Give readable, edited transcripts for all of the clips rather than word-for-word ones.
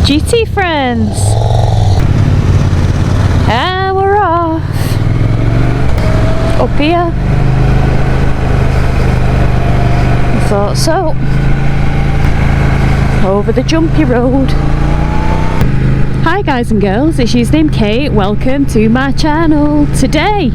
GT friends, and we're off up here. I thought so. Over the jumpy road. Hi guys and girls, it's Usernamekate. Welcome to my channel. Today,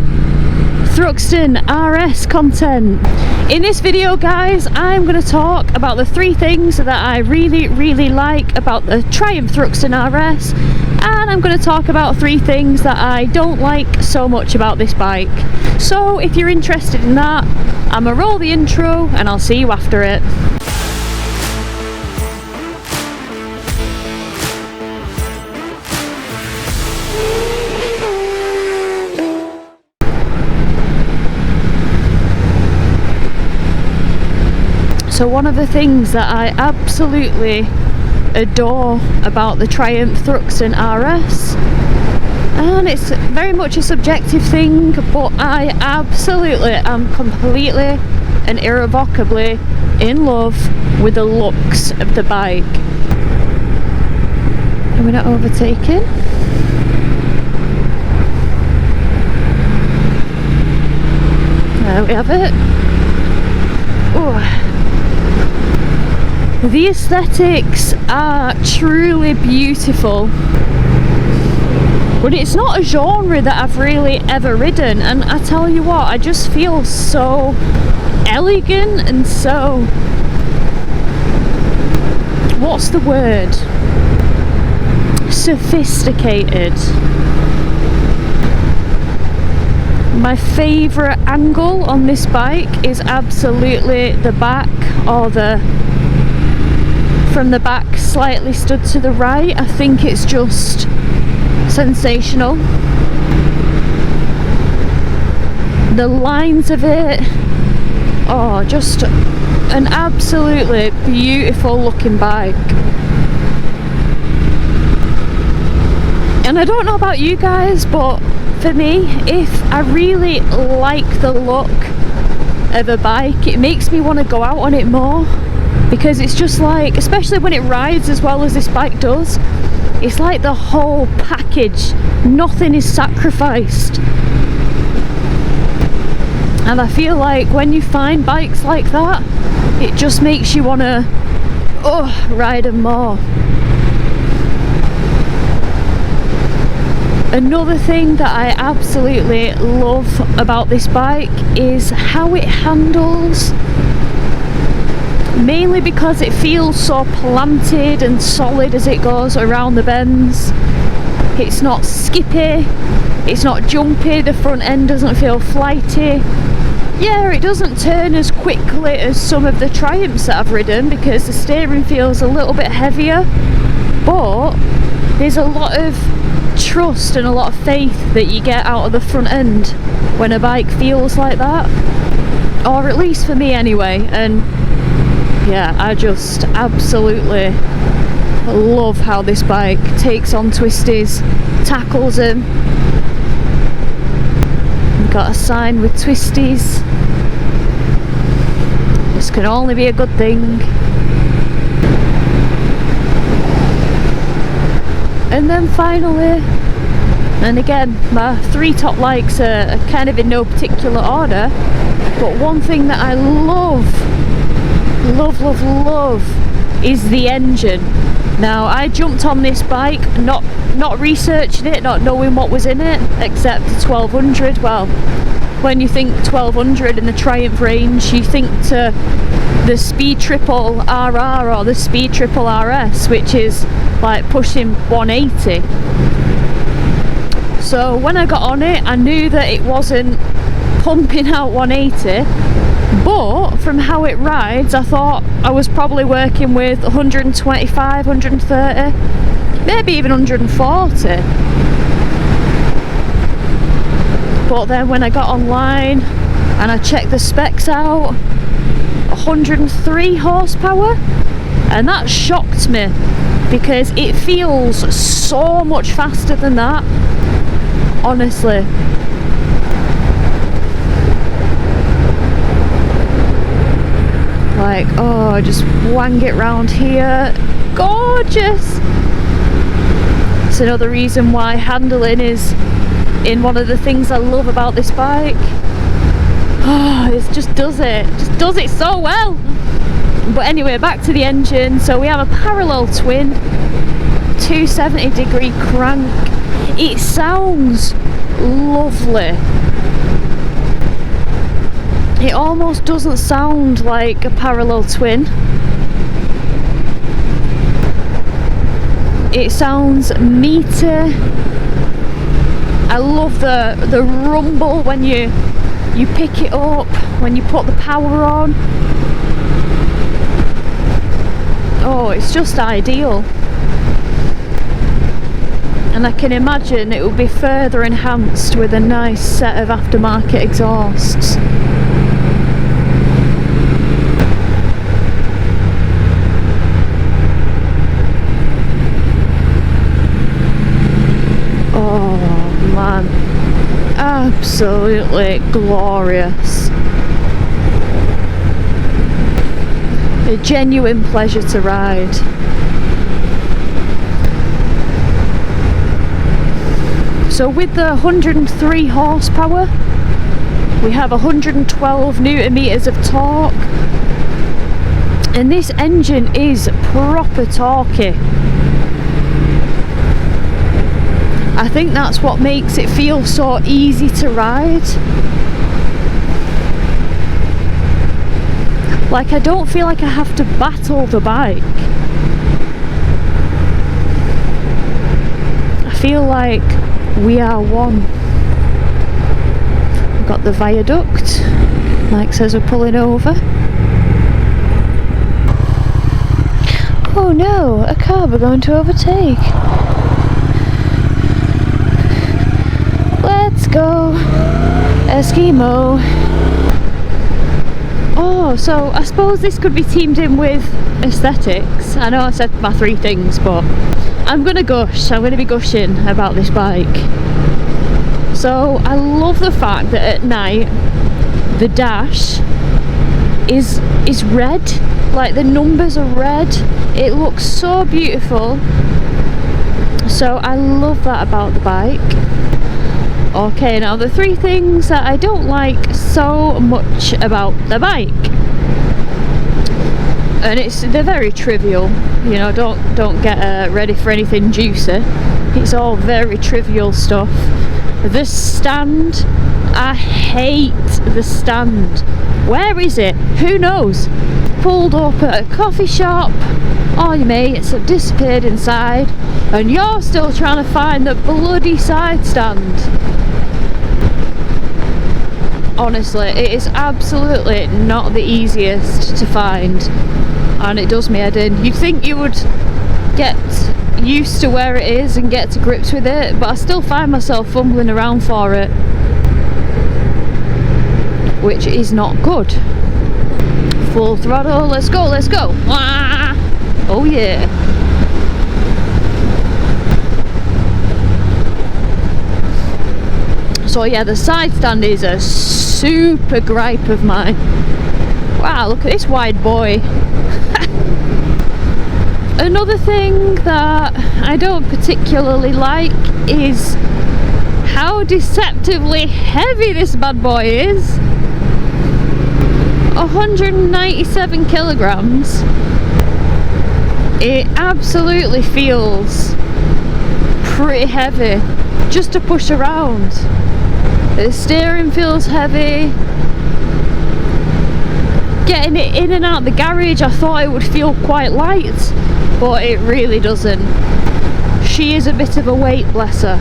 Thruxton RS content. In this video guys, I'm going to talk about the 3 things that I really like about the Triumph Thruxton RS, and I'm going to talk about 3 things that I don't like so much about this bike. So if you're interested in that, I'm going to roll the intro and I'll see you after it. So one of the things that I absolutely adore about the Triumph Thruxton RS, and it's very much a subjective thing, but I absolutely am completely and irrevocably in love with the looks of the bike. Are we not overtaking? There we have it. Ooh. The aesthetics are truly beautiful, but it's not a genre that I've really ever ridden, and I tell you what, I just feel so elegant and so, what's the word, sophisticated. My favourite angle on this bike is absolutely the back, or from the back slightly stood to the right. I think it's just sensational. The lines of it, oh, just an absolutely beautiful looking bike. And I don't know about you guys, but for me, if I really like the look of a bike, it makes me want to go out on it more. Because it's just like, especially when it rides as well as this bike does, it's like the whole package, nothing is sacrificed. And I feel like when you find bikes like that, it just makes you want to ride them more. Another thing that I absolutely love about this bike is how it handles. Mainly because it feels so planted and solid as it goes around the bends. It's not skippy, it's not jumpy, the front end doesn't feel flighty. Yeah, it doesn't turn as quickly as some of the Triumphs that I've ridden because the steering feels a little bit heavier, but there's a lot of trust and a lot of faith that you get out of the front end when a bike feels like that, or at least for me anyway. And yeah, I just absolutely love how this bike takes on twisties, tackles them. We've got a sign with twisties. This can only be a good thing. And then finally, and again, my 3 top likes are kind of in no particular order, but one thing that I love is the engine. Now, I jumped on this bike not researching it, not knowing what was in it, except the 1200. Well, when you think 1200 in the Triumph range, you think to the Speed Triple RR or the Speed Triple RS, which is like pushing 180. So when I got on it, I knew that it wasn't pumping out 180, but from how it rides, I thought I was probably working with 125, 130, maybe even 140. But then when I got online and I checked the specs out, 103 horsepower, and that shocked me because it feels so much faster than that, honestly. Like, oh, just wang it round here, gorgeous. It's another reason why handling is in one of the things I love about this bike. Oh, it just does it so well. But anyway, back to the engine. So we have a parallel twin 270-degree crank. It sounds lovely. It almost doesn't sound like a parallel twin. It sounds meaty. I love the rumble when you pick it up, when you put the power on. Oh, it's just ideal. And I can imagine it will be further enhanced with a nice set of aftermarket exhausts. Oh man, absolutely glorious. A genuine pleasure to ride. So with the 103 horsepower, we have 112 newton meters of torque, and this engine is proper torquey. I think that's what makes it feel so easy to ride. Like, I don't feel like I have to battle the bike. I feel like we are one. We've got the viaduct. Mike says we're pulling over. Oh no, a car we're going to overtake. Let's go, Eskimo. Oh, so I suppose this could be teamed in with aesthetics. I know I said my three things, but I'm gonna gush. I'm gonna be gushing about this bike. So I love the fact that at night the dash is red. Like, the numbers are red. It looks so beautiful. So I love that about the bike. Okay, now the three things that I don't like so much about the bike, and they're very trivial, you know, don't get ready for anything juicy. It's all very trivial stuff. The stand, I hate the stand. Where is it? Who knows? Pulled up at a coffee shop, all your mates have disappeared inside, and you're still trying to find the bloody side stand. Honestly, it is absolutely not the easiest to find, and it does me head in. You'd think you would get used to where it is and get to grips with it, but I still find myself fumbling around for it, which is not good. Full throttle, let's go, let's go. Ah! Oh yeah. So yeah, the side stand is a super gripe of mine. Wow, look at this wide boy. Another thing that I don't particularly like is how deceptively heavy this bad boy is. 197 kilograms. It absolutely feels pretty heavy just to push around. The steering feels heavy. Getting it in and out the garage, I thought it would feel quite light, but it really doesn't. She is a bit of a weight, bless her.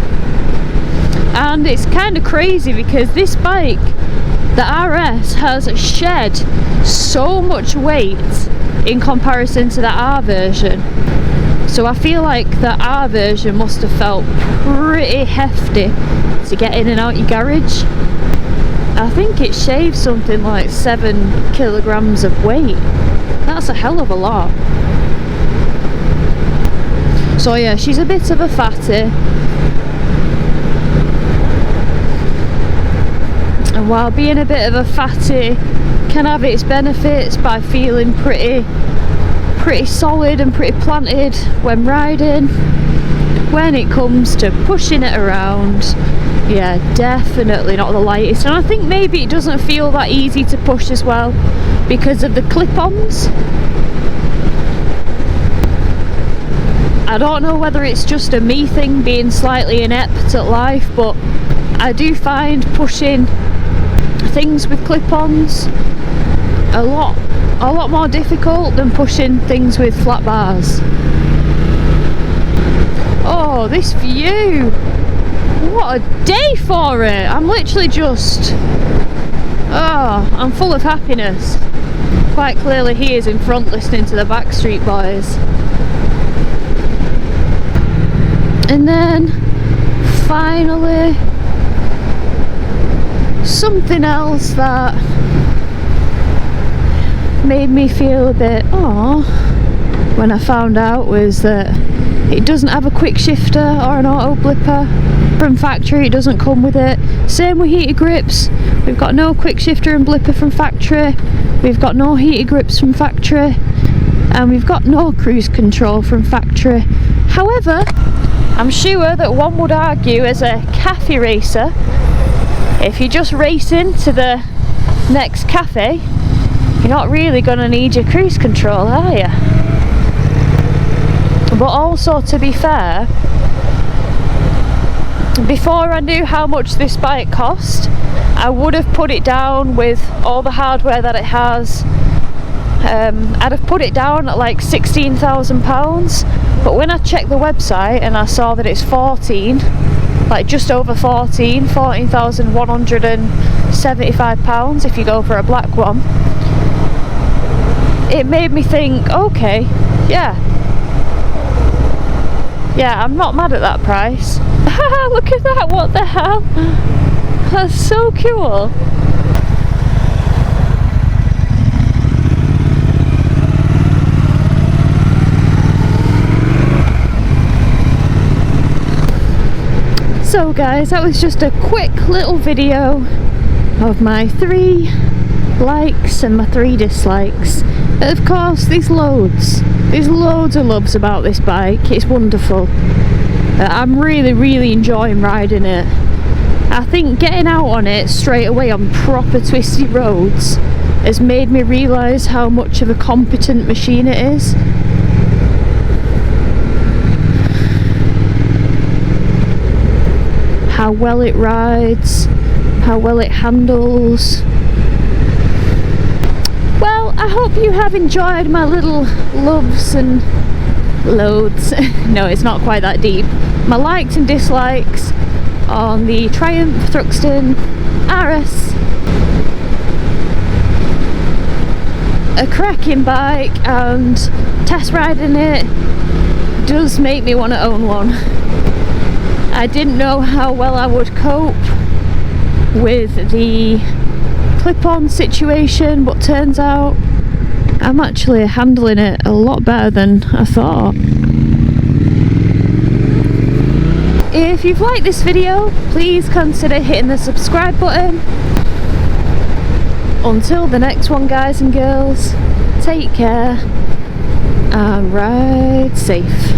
And it's kind of crazy because this bike, the RS, has shed so much weight in comparison to the R version. So I feel like the R version must have felt pretty hefty to get in and out your garage. I think it shaved something like 7 kilograms of weight. That's a hell of a lot. So yeah, she's a bit of a fatty. And while being a bit of a fatty can have its benefits by feeling pretty solid and pretty planted when riding, when it comes to pushing it around, yeah, definitely not the lightest. And I think maybe it doesn't feel that easy to push as well because of the clip-ons. I don't know whether it's just a me thing, being slightly inept at life, but I do find pushing things with clip-ons a lot more difficult than pushing things with flat bars. Oh, this view! What a day for it! I'm literally just... oh, I'm full of happiness. Quite clearly he is in front listening to the Backstreet Boys. And then, finally, something else that made me feel a bit aww when I found out was that it doesn't have a quick shifter or an auto blipper. From factory it doesn't come with it. Same with heated grips. We've got no quick shifter and blipper from factory. We've got no heated grips from factory. And we've got no cruise control from factory. However, I'm sure that one would argue as a cafe racer, if you're just racing to the next cafe, you're not really going to need your cruise control, are you? But also, to be fair, before I knew how much this bike cost, I would have put it down with all the hardware that it has. I'd have put it down at like £16,000, but when I checked the website and I saw that it's 14, like just over 14,175 pounds if you go for a black one, it made me think, okay, yeah, I'm not mad at that price. Look at that, what the hell? That's so cool. So guys, that was just a quick little video of my 3 likes and my 3 dislikes. But of course, there's loads of loves about this bike. It's wonderful. I'm really enjoying riding it. I think getting out on it straight away on proper twisty roads has made me realise how much of a competent machine it is. How well it rides, how well it handles. Well, I hope you have enjoyed my little loves and loads. No, it's not quite that deep. My likes and dislikes on the Triumph Thruxton RS. A cracking bike, and test riding it does make me want to own one. I didn't know how well I would cope with the clip-on situation, but turns out I'm actually handling it a lot better than I thought. If you've liked this video, please consider hitting the subscribe button. Until the next one, guys and girls, take care and ride safe.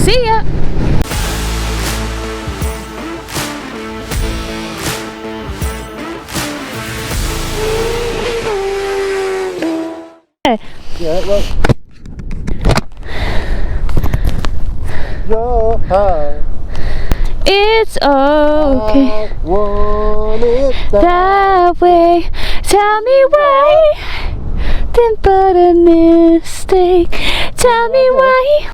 See ya! Yeah, well, you're high. It's okay. I want it That way. Tell me why. Then but a mistake. Tell me why.